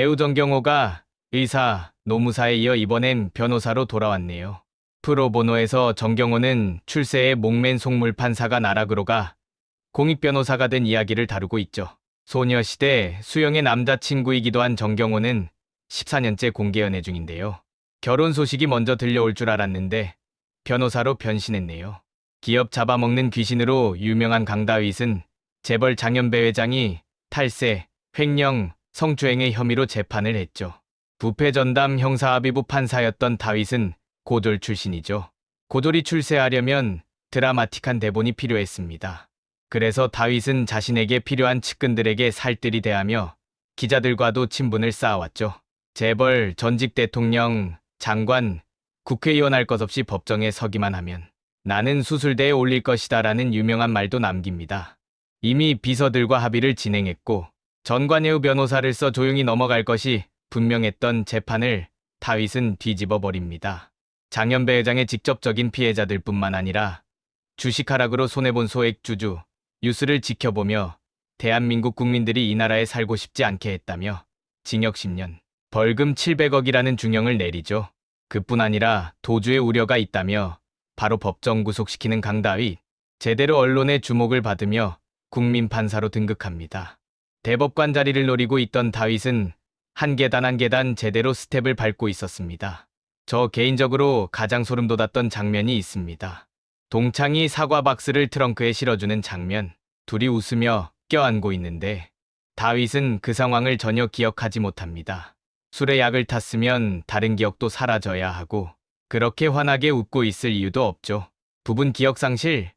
배우 정경호가 의사, 노무사에 이어 이번엔 변호사로 돌아왔네요. 프로보노에서 정경호는 출세의 목맨 속물 판사가 나락으로 가 공익 변호사가 된 이야기를 다루고 있죠. 소녀시대 수영의 남자친구이기도 한 정경호는 14년째 공개 연애 중인데요. 결혼 소식이 먼저 들려올 줄 알았는데 변호사로 변신했네요. 기업 잡아먹는 귀신으로 유명한 강다윗은 재벌 장현배 회장이 탈세, 횡령, 성추행의 혐의로 재판을 했죠. 부패 전담 형사합의부 판사였던 다윗은 고졸 출신이죠. 고졸이 출세하려면 드라마틱한 대본이 필요했습니다. 그래서 다윗은 자신에게 필요한 측근들에게 살뜰히 대하며 기자들과도 친분을 쌓아왔죠. 재벌, 전직 대통령, 장관, 국회의원 할 것 없이 법정에 서기만 하면 나는 수술대에 올릴 것이다 라는 유명한 말도 남깁니다. 이미 비서들과 합의를 진행했고 전관예우 변호사를 써 조용히 넘어갈 것이 분명했던 재판을 다윗은 뒤집어 버립니다. 장현배 회장의 직접적인 피해자들 뿐만 아니라 주식 하락으로 손해본 소액주주, 뉴스를 지켜보며 대한민국 국민들이 이 나라에 살고 싶지 않게 했다며 징역 10년, 벌금 700억이라는 중형을 내리죠. 그뿐 아니라 도주의 우려가 있다며 바로 법정 구속시키는 강다윗, 제대로 언론의 주목을 받으며 국민 판사로 등극합니다. 대법관 자리를 노리고 있던 다윗은 한 계단 한 계단 제대로 스텝을 밟고 있었습니다. 저 개인적으로 가장 소름 돋았던 장면이 있습니다. 동창이 사과 박스를 트렁크에 실어주는 장면, 둘이 웃으며 껴안고 있는데 다윗은 그 상황을 전혀 기억하지 못합니다. 술에 약을 탔으면 다른 기억도 사라져야 하고 그렇게 환하게 웃고 있을 이유도 없죠. 부분 기억상실?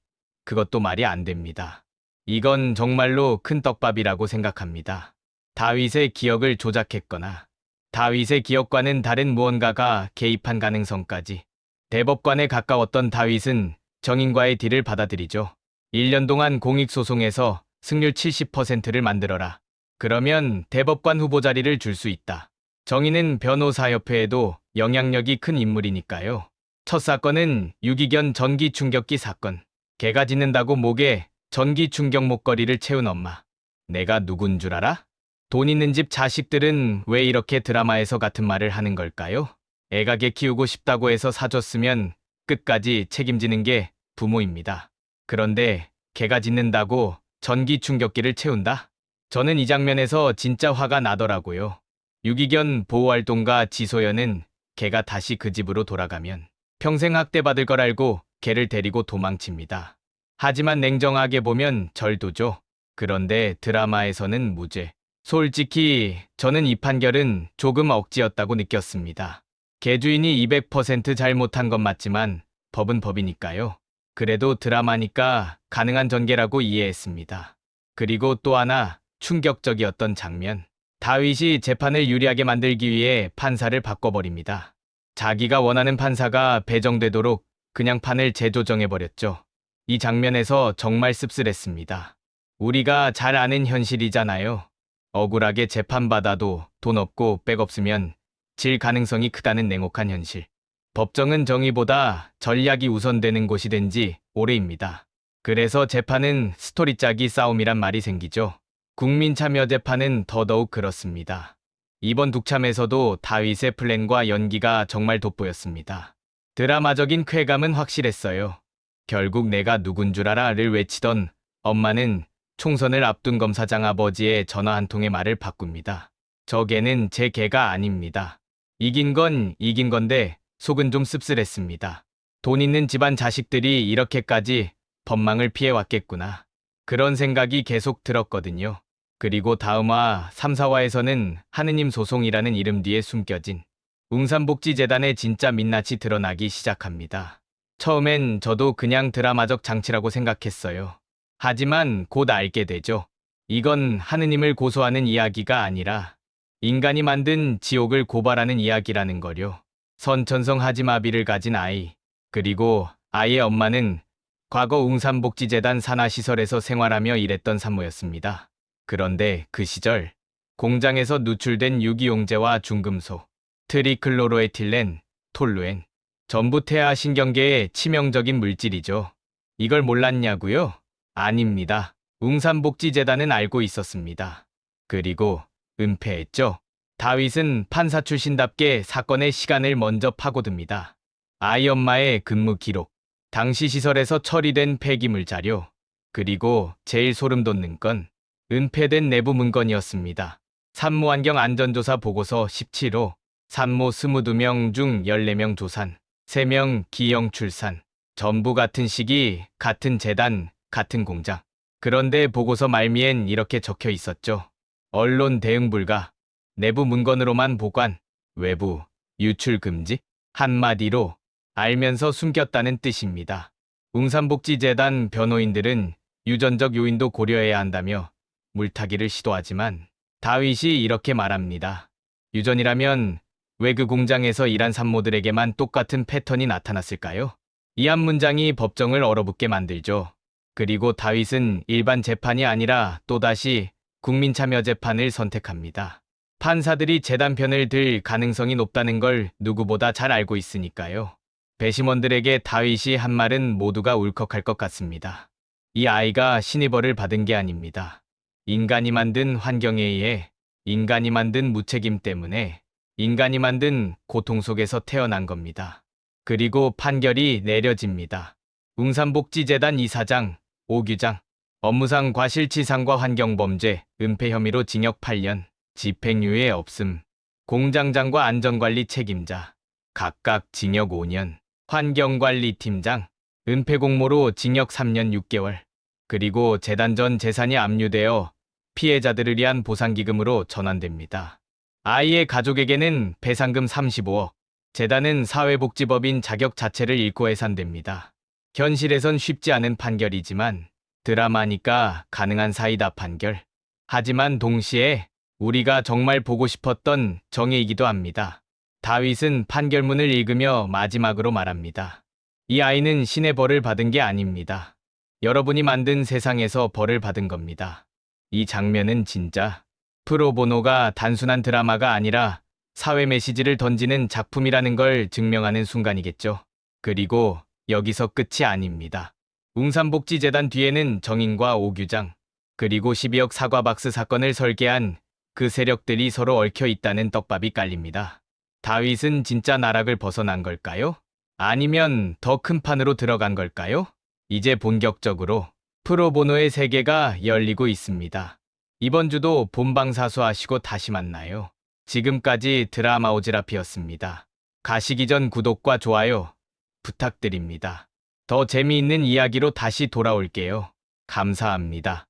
그것도 말이 안 됩니다. 이건 정말로 큰 떡밥이라고 생각합니다. 다윗의 기억을 조작했거나 다윗의 기억과는 다른 무언가가 개입한 가능성까지. 대법관에 가까웠던 다윗은 정인과의 딜을 받아들이죠. 1년 동안 공익소송에서 승률 70%를 만들어라. 그러면 대법관 후보 자리를 줄 수 있다. 정인은 변호사협회에도 영향력이 큰 인물이니까요. 첫 사건은 유기견 전기 충격기 사건. 개가 짖는다고 목에 전기 충격 목걸이를 채운 엄마. 내가 누군 줄 알아? 돈 있는 집 자식들은 왜 이렇게 드라마에서 같은 말을 하는 걸까요? 애가 개 키우고 싶다고 해서 사줬으면 끝까지 책임지는 게 부모입니다. 그런데 개가 짖는다고 전기 충격기를 채운다? 저는 이 장면에서 진짜 화가 나더라고요. 유기견 보호활동가 지소연은 개가 다시 그 집으로 돌아가면 평생 학대받을 걸 알고 개를 데리고 도망칩니다. 하지만 냉정하게 보면 절도죠. 그런데 드라마에서는 무죄. 솔직히 저는 이 판결은 조금 억지였다고 느꼈습니다. 개주인이 200% 잘못한 건 맞지만 법은 법이니까요. 그래도 드라마니까 가능한 전개라고 이해했습니다. 그리고 또 하나 충격적이었던 장면. 다윗이 재판을 유리하게 만들기 위해 판사를 바꿔버립니다. 자기가 원하는 판사가 배정되도록 그냥 판을 재조정해버렸죠. 이 장면에서 정말 씁쓸했습니다. 우리가 잘 아는 현실이잖아요. 억울하게 재판받아도 돈 없고 백 없으면 질 가능성이 크다는 냉혹한 현실. 법정은 정의보다 전략이 우선되는 곳이 된 지 오래입니다. 그래서 재판은 스토리 짜기 싸움이란 말이 생기죠. 국민참여재판은 더더욱 그렇습니다. 이번 독참에서도 다윗의 플랜과 연기가 정말 돋보였습니다. 드라마적인 쾌감은 확실했어요. 결국 내가 누군 줄 알아를 외치던 엄마는 총선을 앞둔 검사장 아버지의 전화 한 통의 말을 바꿉니다. 저 개는 제 개가 아닙니다. 이긴 건 이긴 건데 속은 좀 씁쓸했습니다. 돈 있는 집안 자식들이 이렇게까지 법망을 피해왔겠구나. 그런 생각이 계속 들었거든요. 그리고 다음화 3, 4화에서는 하느님 소송이라는 이름 뒤에 숨겨진 웅산복지재단의 진짜 민낯이 드러나기 시작합니다. 처음엔 저도 그냥 드라마적 장치라고 생각했어요. 하지만 곧 알게 되죠. 이건 하느님을 고소하는 이야기가 아니라 인간이 만든 지옥을 고발하는 이야기라는 거요. 선천성 하지마비를 가진 아이, 그리고 아이의 엄마는 과거 웅산복지재단 산하시설에서 생활하며 일했던 산모였습니다. 그런데 그 시절 공장에서 누출된 유기용제와 중금속, 트리클로로에틸렌, 톨루엔, 전부 태아 신경계에 치명적인 물질이죠. 이걸 몰랐냐고요? 아닙니다. 웅산복지재단은 알고 있었습니다. 그리고 은폐했죠. 다윗은 판사 출신답게 사건의 시간을 먼저 파고듭니다. 아이 엄마의 근무 기록, 당시 시설에서 처리된 폐기물 자료, 그리고 제일 소름 돋는 건 은폐된 내부 문건이었습니다. 산모환경 안전조사 보고서 17호, 산모 22명 중 14명 조산, 3명 기형 출산, 전부 같은 시기, 같은 재단, 같은 공장. 그런데 보고서 말미엔 이렇게 적혀 있었죠. 언론 대응 불가, 내부 문건으로만 보관, 외부 유출 금지. 한마디로 알면서 숨겼다는 뜻입니다. 웅산복지재단 변호인들은 유전적 요인도 고려해야 한다며 물타기를 시도하지만 다윗이 이렇게 말합니다. 유전이라면 왜 그 공장에서 일한 산모들에게만 똑같은 패턴이 나타났을까요? 이 한 문장이 법정을 얼어붙게 만들죠. 그리고 다윗은 일반 재판이 아니라 또다시 국민참여재판을 선택합니다. 판사들이 재단 편을 들 가능성이 높다는 걸 누구보다 잘 알고 있으니까요. 배심원들에게 다윗이 한 말은 모두가 울컥할 것 같습니다. 이 아이가 신의 벌을 받은 게 아닙니다. 인간이 만든 환경에 의해, 인간이 만든 무책임 때문에, 인간이 만든 고통 속에서 태어난 겁니다. 그리고 판결이 내려집니다. 웅산복지재단 이사장, 오규장, 업무상 과실치상과 환경범죄, 은폐 혐의로 징역 8년, 집행유예 없음. 공장장과 안전관리 책임자, 각각 징역 5년. 환경관리팀장, 은폐 공모로 징역 3년 6개월. 그리고 재단 전 재산이 압류되어 피해자들을 위한 보상기금으로 전환됩니다. 아이의 가족에게는 배상금 35억, 재단은 사회복지법인 자격 자체를 잃고 해산됩니다. 현실에선 쉽지 않은 판결이지만 드라마니까 가능한 사이다 판결. 하지만 동시에 우리가 정말 보고 싶었던 정의이기도 합니다. 다윗은 판결문을 읽으며 마지막으로 말합니다. 이 아이는 신의 벌을 받은 게 아닙니다. 여러분이 만든 세상에서 벌을 받은 겁니다. 이 장면은 진짜 프로보노가 단순한 드라마가 아니라 사회 메시지를 던지는 작품이라는 걸 증명하는 순간이겠죠. 그리고 여기서 끝이 아닙니다. 웅산복지재단 뒤에는 정인과 오규장, 그리고 12억 사과박스 사건을 설계한 그 세력들이 서로 얽혀 있다는 떡밥이 깔립니다. 다윗은 진짜 나락을 벗어난 걸까요? 아니면 더 큰 판으로 들어간 걸까요? 이제 본격적으로 프로보노의 세계가 열리고 있습니다. 이번 주도 본방사수하시고 다시 만나요. 지금까지 드라마 오지랖이었습니다. 가시기 전 구독과 좋아요 부탁드립니다. 더 재미있는 이야기로 다시 돌아올게요. 감사합니다.